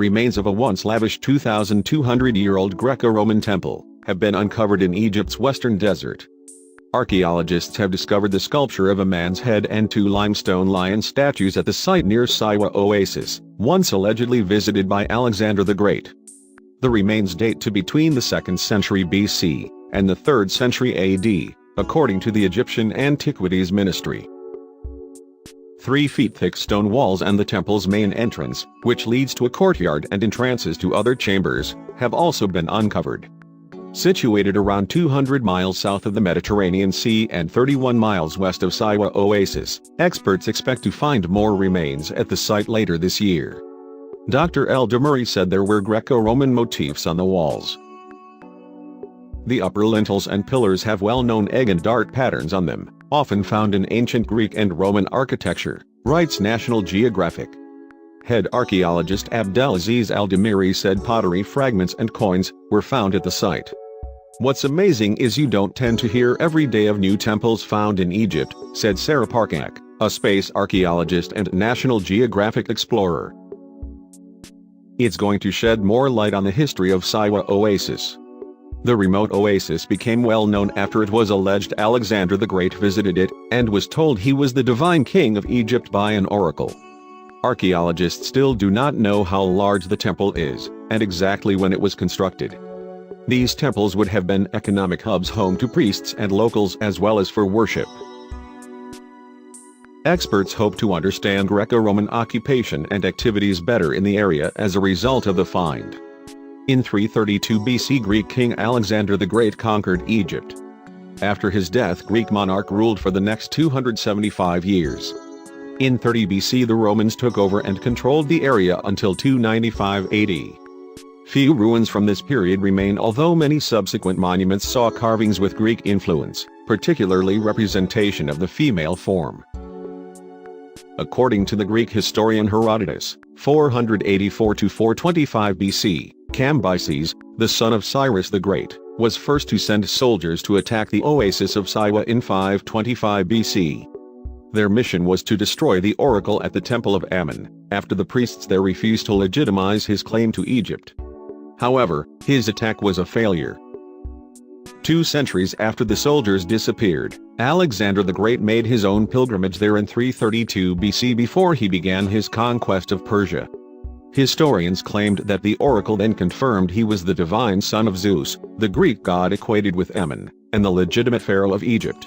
remains of a once lavish 2,200-year-old Greco-Roman temple have been uncovered in Egypt's western desert. Archaeologists have discovered the sculpture of a man's head and 2 limestone lion statues at the site near Siwa Oasis, once allegedly visited by Alexandra the Great. The remains date to between the 2nd century BC and the 3rd century AD, according to the Egyptian Antiquities Ministry. 3 feet thick stone walls and the temple's main entrance, which leads to a courtyard and entrances to other chambers, have also been uncovered. Situated around 200 miles south of the Mediterranean Sea and 31 miles west of Siwa Oasis, experts expect to find more remains at the site later this year. Dr. El Demuri said there were Greco-Roman motifs on the walls. The upper lintels and pillars have well-known egg and dart patterns on them, often found in ancient Greek and Roman architecture, writes National Geographic. Head archaeologist Abdelaziz Al-Demiri said pottery fragments and coins were found at the site. "What's amazing is you don't tend to hear every day of new temples found in Egypt," said Sarah Parkak, a space archaeologist and National Geographic explorer. It's going to shed more light on the history of Siwa Oasis. The remote oasis became well known after it was alleged Alexander the Great visited it, and was told he was the divine king of Egypt by an oracle. Archaeologists still do not know how large the temple is, and exactly when it was constructed. These temples would have been economic hubs, home to priests and locals as well as for worship. Experts hope to understand Greco-Roman occupation and activities better in the area as a result of the find. In 332 BC, Greek king Alexander the Great conquered Egypt. After his death, Greek monarch ruled for the next 275 years. In 30 BC, the Romans took over and controlled the area until 295 AD. Few ruins from this period remain, although many subsequent monuments saw carvings with Greek influence, particularly representation of the female form. According to the Greek historian Herodotus, 484–425 BC, Cambyses, the son of Cyrus the Great, was first to send soldiers to attack the oasis of Siwa in 525 BC. Their mission was to destroy the oracle at the Temple of Ammon, after the priests there refused to legitimize his claim to Egypt. However, his attack was a failure. 2 centuries after the soldiers disappeared, Alexander the Great made his own pilgrimage there in 332 BC before he began his conquest of Persia. Historians claimed that the oracle then confirmed he was the divine son of Zeus, the Greek god equated with Ammon, and the legitimate pharaoh of Egypt.